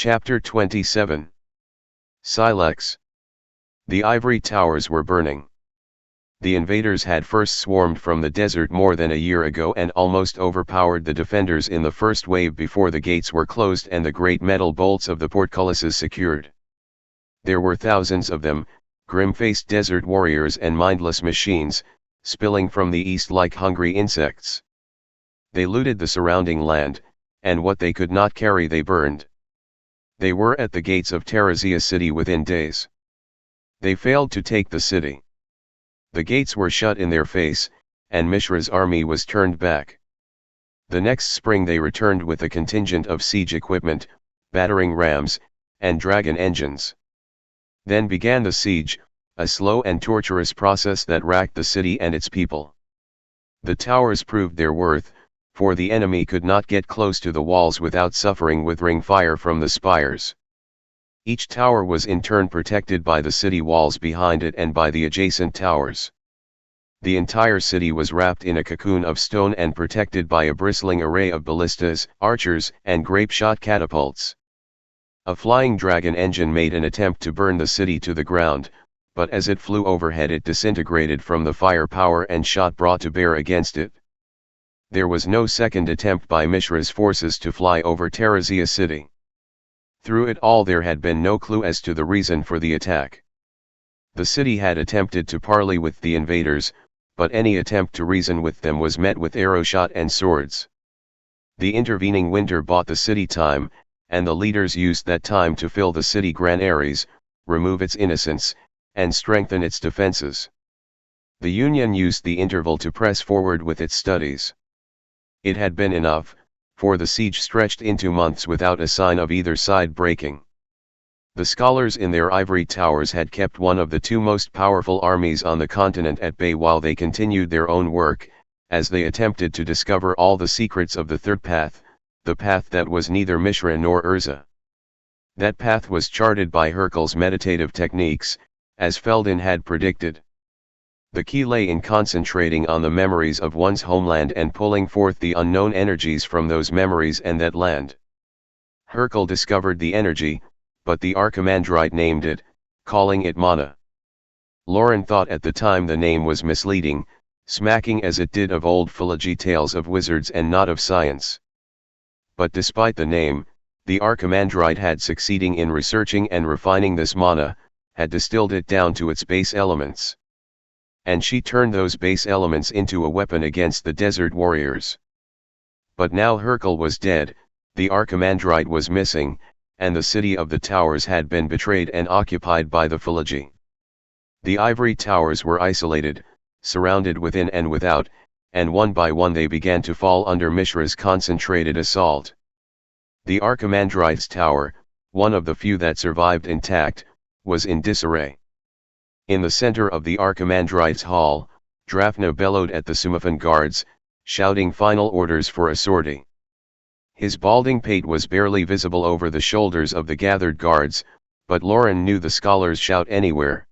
Chapter 27. Sylex. The ivory towers were burning. The invaders had first swarmed from the desert more than a year ago and almost overpowered the defenders in the first wave before the gates were closed and the great metal bolts of the portcullises secured. There were thousands of them, grim-faced desert warriors and mindless machines, spilling from the east like hungry insects. They looted the surrounding land, and what they could not carry they burned. They were at the gates of Terazia city within days. They failed to take the city. The gates were shut in their face, and Mishra's army was turned back. The next spring they returned with a contingent of siege equipment, battering rams, and dragon engines. Then began the siege, a slow and torturous process that racked the city and its people. The towers proved their worth, for the enemy could not get close to the walls without suffering withering fire from the spires. Each tower was in turn protected by the city walls behind it and by the adjacent towers. The entire city was wrapped in a cocoon of stone and protected by a bristling array of ballistas, archers, and grape-shot catapults. A flying dragon engine made an attempt to burn the city to the ground, but as it flew overhead it disintegrated from the firepower and shot brought to bear against it. There was no second attempt by Mishra's forces to fly over Terazia city. Through it all there had been no clue as to the reason for the attack. The city had attempted to parley with the invaders, but any attempt to reason with them was met with arrow shot and swords. The intervening winter bought the city time, and the leaders used that time to fill the city granaries, remove its innocents, and strengthen its defenses. The Union used the interval to press forward with its studies. It had been enough, for the siege stretched into months without a sign of either side breaking. The scholars in their ivory towers had kept one of the two most powerful armies on the continent at bay while they continued their own work, as they attempted to discover all the secrets of the third path, the path that was neither Mishra nor Urza. That path was charted by Hercule's meditative techniques, as Feldin had predicted. The key lay in concentrating on the memories of one's homeland and pulling forth the unknown energies from those memories and that land. Hercule discovered the energy, but the Archimandrite named it, calling it mana. Lauren thought at the time the name was misleading, smacking as it did of old Philology tales of wizards and not of science. But despite the name, the Archimandrite had succeeding in researching and refining this mana, had distilled it down to its base elements. And she turned those base elements into a weapon against the desert warriors. But now Hercule was dead, the Archimandrite was missing, and the city of the towers had been betrayed and occupied by the Philology. The ivory towers were isolated, surrounded within and without, and one by one they began to fall under Mishra's concentrated assault. The Archimandrite's tower, one of the few that survived intact, was in disarray. In the center of the Archimandrite's hall, Drafna bellowed at the Sumafan guards, shouting final orders for a sortie. His balding pate was barely visible over the shoulders of the gathered guards, but Lauren knew the scholars shout anywhere.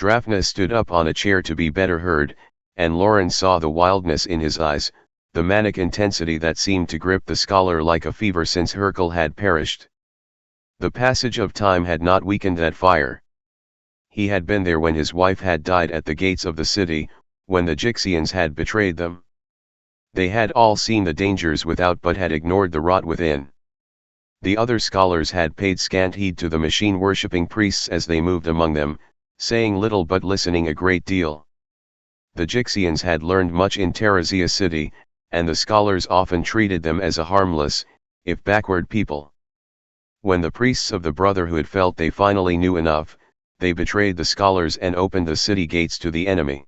Drafna stood up on a chair to be better heard, and Lauren saw the wildness in his eyes, the manic intensity that seemed to grip the scholar like a fever since Hercule had perished. The passage of time had not weakened that fire. He had been there when his wife had died at the gates of the city, when the Gyxians had betrayed them. They had all seen the dangers without but had ignored the rot within. The other scholars had paid scant heed to the machine-worshipping priests as they moved among them, saying little but listening a great deal. The Gyxians had learned much in Terazia city, and the scholars often treated them as a harmless, if backward people. When the priests of the Brotherhood felt they finally knew enough, they betrayed the scholars and opened the city gates to the enemy.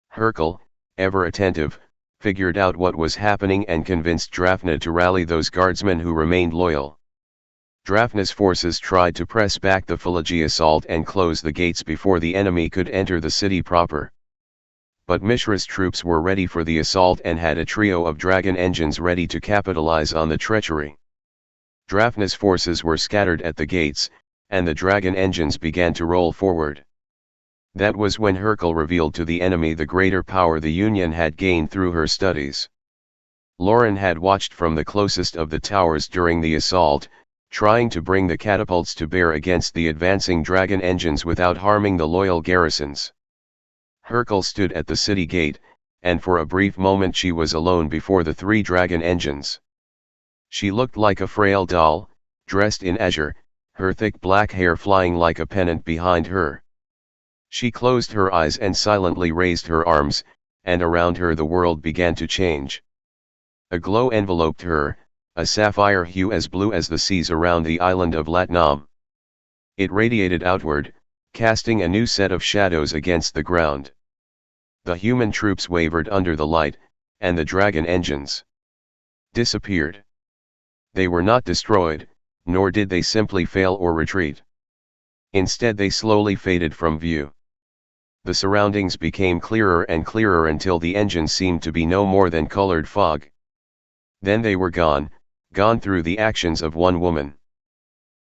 Hercule, ever attentive, figured out what was happening and convinced Drafna to rally those guardsmen who remained loyal. Drafna's forces tried to press back the Philology assault and close the gates before the enemy could enter the city proper. But Mishra's troops were ready for the assault and had a trio of dragon engines ready to capitalize on the treachery. Drafna's forces were scattered at the gates, and the dragon engines began to roll forward. That was when Hercule revealed to the enemy the greater power the Union had gained through her studies. Lauren had watched from the closest of the towers during the assault, trying to bring the catapults to bear against the advancing dragon engines without harming the loyal garrisons. Hercule stood at the city gate, and for a brief moment she was alone before the 3 dragon engines. She looked like a frail doll, dressed in azure, her thick black hair flying like a pennant behind her. She closed her eyes and silently raised her arms, and around her the world began to change. A glow enveloped her, a sapphire hue as blue as the seas around the island of Latnam. It radiated outward, casting a new set of shadows against the ground. The human troops wavered under the light, and the dragon engines disappeared. They were not destroyed, nor did they simply fail or retreat. Instead they slowly faded from view. The surroundings became clearer and clearer until the engines seemed to be no more than colored fog. Then they were gone, gone through the actions of one woman.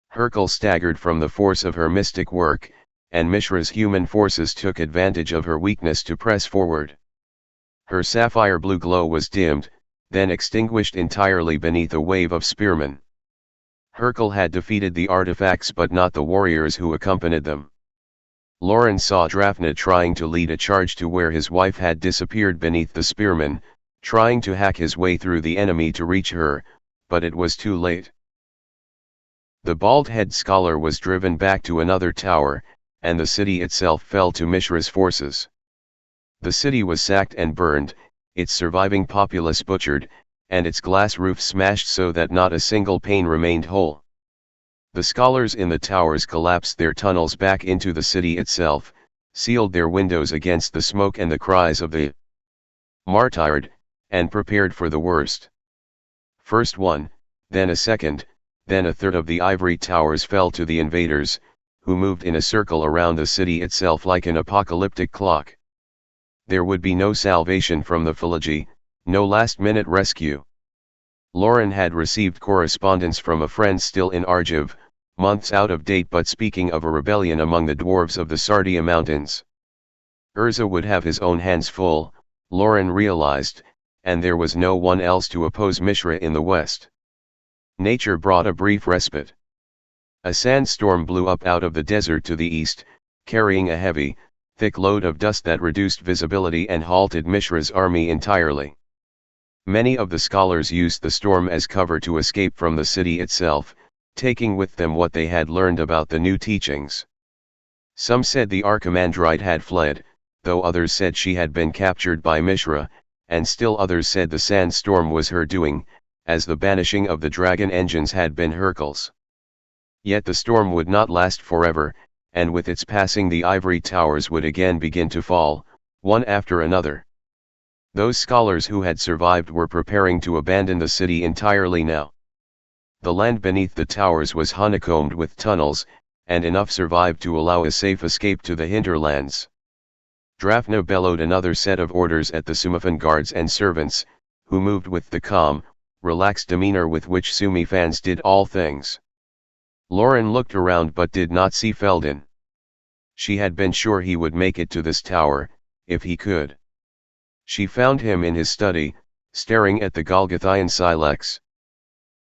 Hercule staggered from the force of her mystic work, and Mishra's human forces took advantage of her weakness to press forward. Her sapphire blue glow was dimmed, then extinguished entirely beneath a wave of spearmen. Hercule had defeated the artifacts but not the warriors who accompanied them. Lauren saw Drafna trying to lead a charge to where his wife had disappeared beneath the spearmen, trying to hack his way through the enemy to reach her, but it was too late. The bald-head scholar was driven back to another tower, and the city itself fell to Mishra's forces. The city was sacked and burned, its surviving populace butchered, and its glass roof smashed so that not a single pane remained whole. The scholars in the towers collapsed their tunnels back into the city itself, sealed their windows against the smoke and the cries of the martyred, and prepared for the worst. First one, then a second, then a third of the ivory towers fell to the invaders, who moved in a circle around the city itself like an apocalyptic clock. There would be no salvation from the Philology, no last-minute rescue. Lauren had received correspondence from a friend still in Argiv, months out of date but speaking of a rebellion among the dwarves of the Sardia Mountains. Urza would have his own hands full, Lauren realized, and there was no one else to oppose Mishra in the west. Nature brought a brief respite. A sandstorm blew up out of the desert to the east, carrying a heavy, thick load of dust that reduced visibility and halted Mishra's army entirely. Many of the scholars used the storm as cover to escape from the city itself, taking with them what they had learned about the new teachings. Some said the Archimandrite had fled, though others said she had been captured by Mishra, and still others said the sandstorm was her doing, as the banishing of the dragon engines had been Hercule's. Yet the storm would not last forever, and with its passing the ivory towers would again begin to fall, one after another. Those scholars who had survived were preparing to abandon the city entirely now. The land beneath the towers was honeycombed with tunnels, and enough survived to allow a safe escape to the hinterlands. Drafna bellowed another set of orders at the Sumifan guards and servants, who moved with the calm, relaxed demeanor with which Sumi fans did all things. Lauren looked around but did not see Feldon. She had been sure he would make it to this tower, if he could. She found him in his study, staring at the Golgothian Sylex.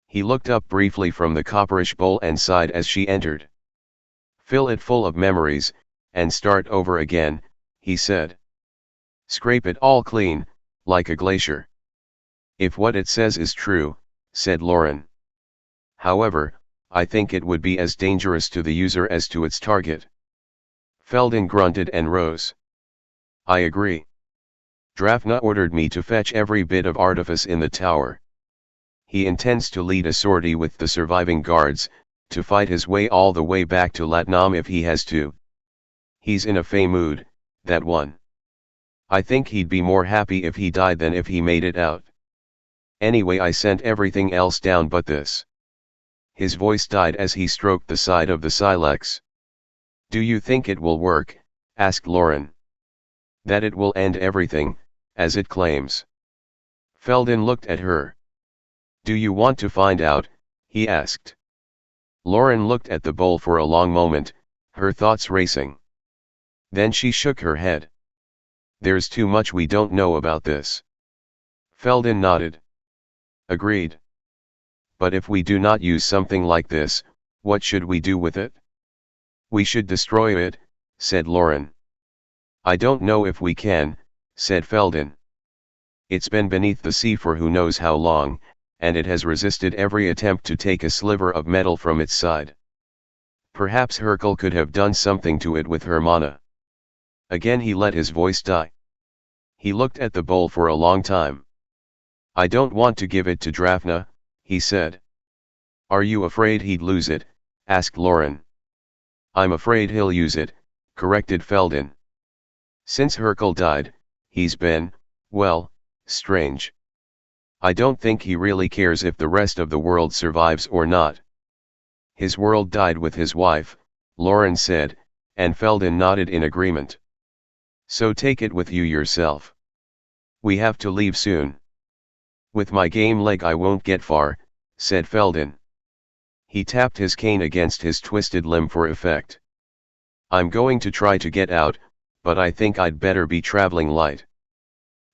He looked up briefly from the copperish bowl and sighed as she entered. "Fill it full of memories, and start over again," he said. "Scrape it all clean, like a glacier." "If what it says is true," said Lauren. "However, I think it would be as dangerous to the user as to its target." Feldon grunted and rose. "I agree. Drafna ordered me to fetch every bit of artifice in the tower. He intends to lead a sortie with the surviving guards, to fight his way all the way back to Latnam if he has to. He's in a fey mood, that one. I think he'd be more happy if he died than if he made it out. Anyway, I sent everything else down but this." His voice died as he stroked the side of the Sylex. "Do you think it will work?" asked Lauren. "That it will end everything, as it claims." Feldon looked at her. "Do you want to find out?" he asked. Lauren looked at the bowl for a long moment, her thoughts racing. Then she shook her head. "There's too much we don't know about this." Feldon nodded. "Agreed. But if we do not use something like this, what should we do with it? We should destroy it, said Lauren. I don't know if we can, said Feldon. It's been beneath the sea for who knows how long, and it has resisted every attempt to take a sliver of metal from its side. Perhaps Hercule could have done something to it with her mana. Again he let his voice die. He looked at the bowl for a long time. I don't want to give it to Drafna, he said. Are you afraid he'd lose it? Asked Lauren. I'm afraid he'll use it, corrected Feldon. Since Hercule died, he's been, well, strange. I don't think he really cares if the rest of the world survives or not. His world died with his wife, Lauren said, and Feldon nodded in agreement. So take it with you yourself. We have to leave soon. With my game leg I won't get far, said Feldon. He tapped his cane against his twisted limb for effect. I'm going to try to get out, but I think I'd better be traveling light.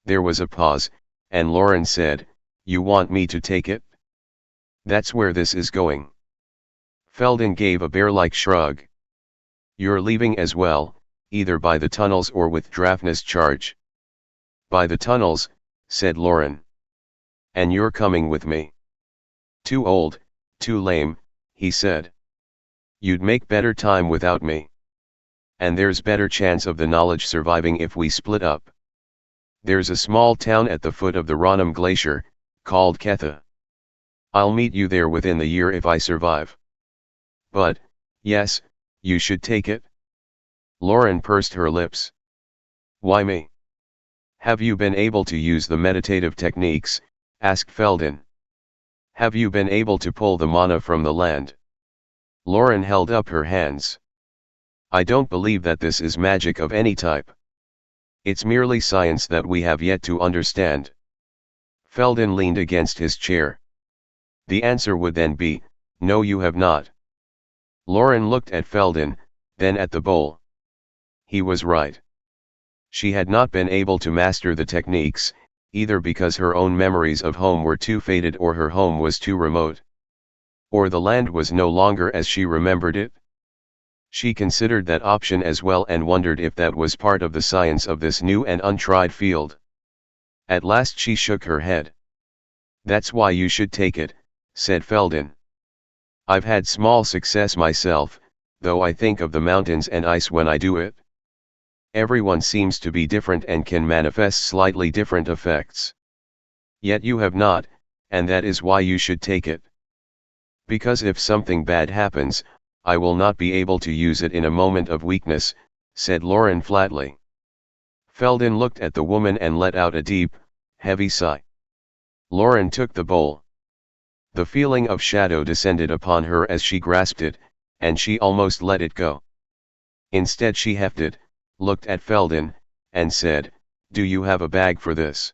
There was a pause, and Lauren said, You want me to take it? That's where this is going. Feldon gave a bear-like shrug. You're leaving as well, either by the tunnels or with Drafna's charge. By the tunnels, said Lauren. And you're coming with me. Too old, too lame, he said. You'd make better time without me. And there's better chance of the knowledge surviving if we split up. There's a small town at the foot of the Ranum Glacier, called Ketha. I'll meet you there within the year if I survive. But, yes, you should take it. Lauren pursed her lips. Why me? Have you been able to use the meditative techniques? Asked Feldon. Have you been able to pull the mana from the land? Lauren held up her hands. I don't believe that this is magic of any type. It's merely science that we have yet to understand. Feldon leaned against his chair. The answer would then be, no, you have not. Lauren looked at Feldon, then at the bowl. He was right. She had not been able to master the techniques, either because her own memories of home were too faded or her home was too remote. Or the land was no longer as she remembered it. She considered that option as well and wondered if that was part of the science of this new and untried field. At last she shook her head. That's why you should take it, said Feldon. I've had small success myself, though I think of the mountains and ice when I do it. Everyone seems to be different and can manifest slightly different effects. Yet you have not, and that is why you should take it. Because if something bad happens, I will not be able to use it in a moment of weakness, said Lauren flatly. Feldon looked at the woman and let out a deep, heavy sigh. Lauren took the bowl. The feeling of shadow descended upon her as she grasped it, and she almost let it go. Instead she hefted, looked at Feldon, and said, Do you have a bag for this?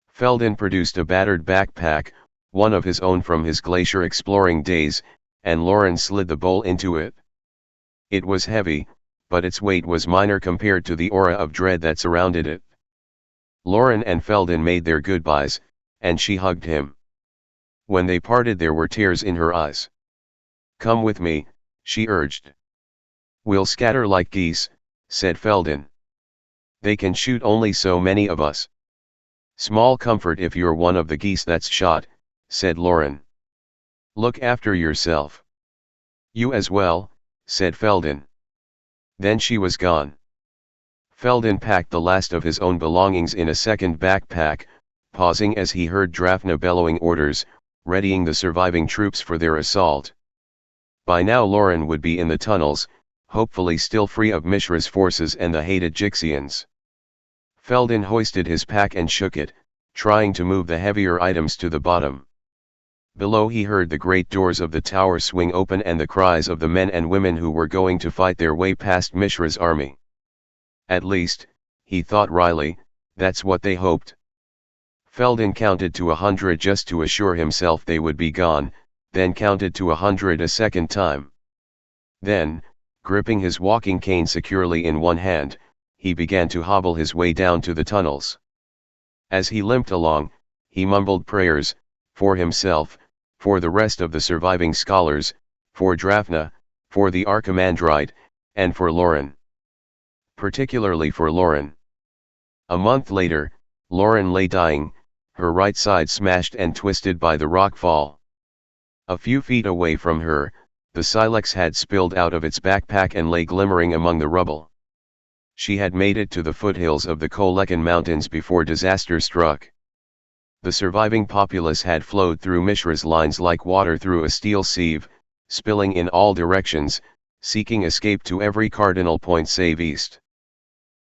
Feldon produced a battered backpack, one of his own from his glacier exploring days, and Lauren slid the bowl into it. It was heavy, but its weight was minor compared to the aura of dread that surrounded it. Lauren and Feldon made their goodbyes, and she hugged him. When they parted there were tears in her eyes. Come with me, she urged. We'll scatter like geese, said Feldon. They can shoot only so many of us. Small comfort if you're one of the geese that's shot, said Lauren. Look after yourself. You as well, said Feldon. Then she was gone. Feldon packed the last of his own belongings in a second backpack, pausing as he heard Drafna bellowing orders, readying the surviving troops for their assault. By now Lauren would be in the tunnels, hopefully still free of Mishra's forces and the hated Jixians. Feldon hoisted his pack and shook it, trying to move the heavier items to the bottom. Below he heard the great doors of the tower swing open and the cries of the men and women who were going to fight their way past Mishra's army. At least, he thought wryly, that's what they hoped. Feldon counted to 100 just to assure himself they would be gone, then counted to 100 a second time. Then, gripping his walking cane securely in one hand, he began to hobble his way down to the tunnels. As he limped along, he mumbled prayers, for himself, for the rest of the surviving scholars, for Drafna, for the Archimandrite, and for Lauren. Particularly for Lauren. A month later, Lauren lay dying, her right side smashed and twisted by the rock fall. A few feet away from her, the Sylex had spilled out of its backpack and lay glimmering among the rubble. She had made it to the foothills of the Kolekan Mountains before disaster struck. The surviving populace had flowed through Mishra's lines like water through a steel sieve, spilling in all directions, seeking escape to every cardinal point save east.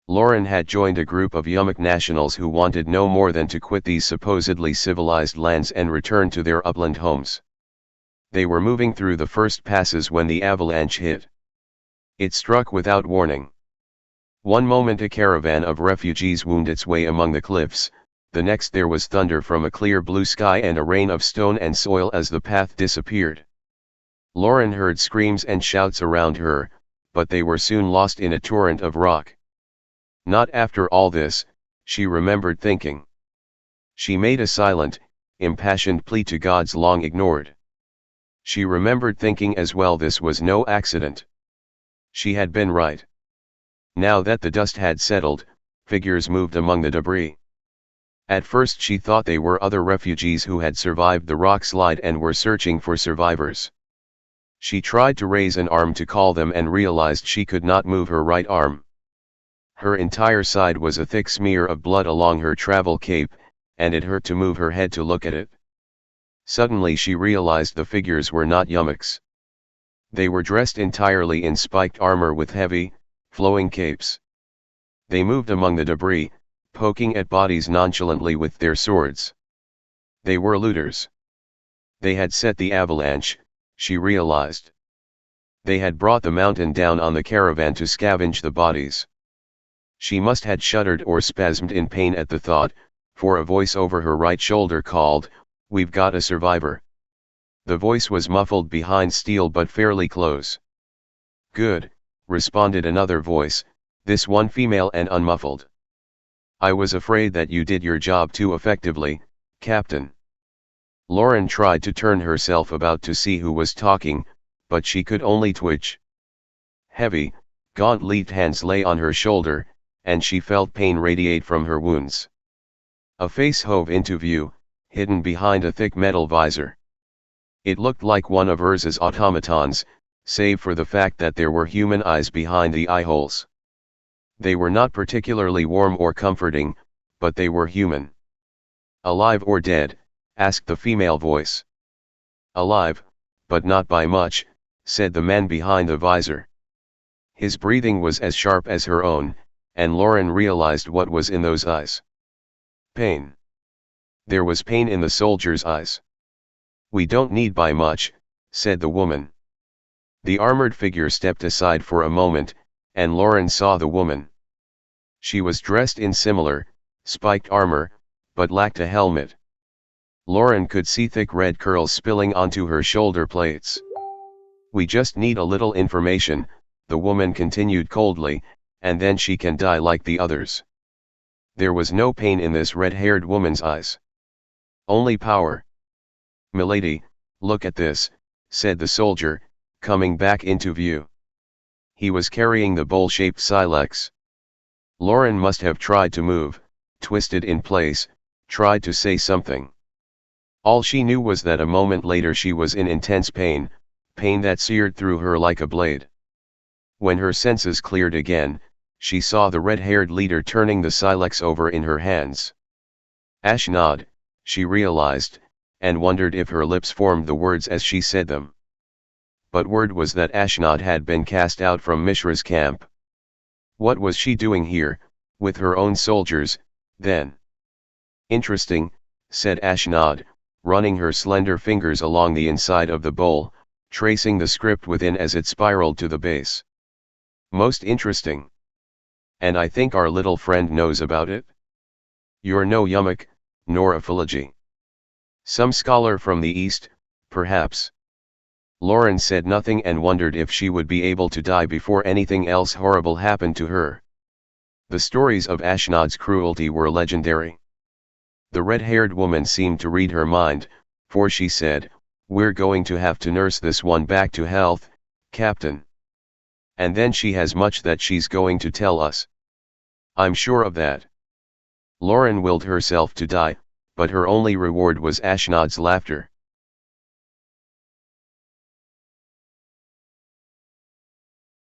Lauren had joined a group of Yamuk nationals who wanted no more than to quit these supposedly civilized lands and return to their upland homes. They were moving through the first passes when the avalanche hit. It struck without warning. One moment a caravan of refugees wound its way among the cliffs, the next there was thunder from a clear blue sky and a rain of stone and soil as the path disappeared. Lauren heard screams and shouts around her, but they were soon lost in a torrent of rock. Not after all this, she remembered thinking. She made a silent, impassioned plea to gods long ignored. She remembered thinking as well this was no accident. She had been right. Now that the dust had settled, figures moved among the debris. At first she thought they were other refugees who had survived the rock slide and were searching for survivors. She tried to raise an arm to call them and realized she could not move her right arm. Her entire side was a thick smear of blood along her travel cape, and it hurt to move her head to look at it. Suddenly she realized the figures were not Yamuks. They were dressed entirely in spiked armor with heavy, flowing capes. They moved among the debris, poking at bodies nonchalantly with their swords. They were looters. They had set the avalanche, she realized. They had brought the mountain down on the caravan to scavenge the bodies. She must had shuddered or spasmed in pain at the thought, for a voice over her right shoulder called, "We've got a survivor." The voice was muffled behind steel but fairly close. "Good," responded another voice, this one female and unmuffled. "I was afraid that you did your job too effectively, Captain." Lauren tried to turn herself about to see who was talking, but she could only twitch. Heavy, gaunt-leafed hands lay on her shoulder, and she felt pain radiate from her wounds. A face hove into view, hidden behind a thick metal visor. It looked like one of Urza's automatons, save for the fact that there were human eyes behind the eye holes. They were not particularly warm or comforting, but they were human. "Alive or dead?" asked the female voice. "Alive, but not by much," said the man behind the visor. His breathing was as sharp as her own, and Lauren realized what was in those eyes. Pain. There was pain in the soldier's eyes. "We don't need by much," said the woman. The armored figure stepped aside for a moment, and Lauren saw the woman. She was dressed in similar, spiked armor, but lacked a helmet. Lauren could see thick red curls spilling onto her shoulder plates. "We just need a little information," the woman continued coldly, "and then she can die like the others." There was no pain in this red-haired woman's eyes. Only power. "Milady, look at this," said the soldier, coming back into view. He was carrying the bowl-shaped Sylex. Lauren must have tried to move, twisted in place, tried to say something. All she knew was that a moment later she was in intense pain, pain that seared through her like a blade. When her senses cleared again, she saw the red-haired leader turning the Sylex over in her hands. Ashnod, she realized, and wondered if her lips formed the words as she said them. But word was that Ashnod had been cast out from Mishra's camp. What was she doing here, with her own soldiers, then? "Interesting," said Ashnod, running her slender fingers along the inside of the bowl, tracing the script within as it spiraled to the base. "Most interesting. And I think our little friend knows about it? You're no Yamuk, nor a Philology. Some scholar from the East, perhaps." Lauren said nothing and wondered if she would be able to die before anything else horrible happened to her. The stories of Ashnod's cruelty were legendary. The red-haired woman seemed to read her mind, for she said, We're going to have to nurse this one back to health, Captain. And then she has much that she's going to tell us. I'm sure of that. Lauren willed herself to die, but her only reward was Ashnod's laughter.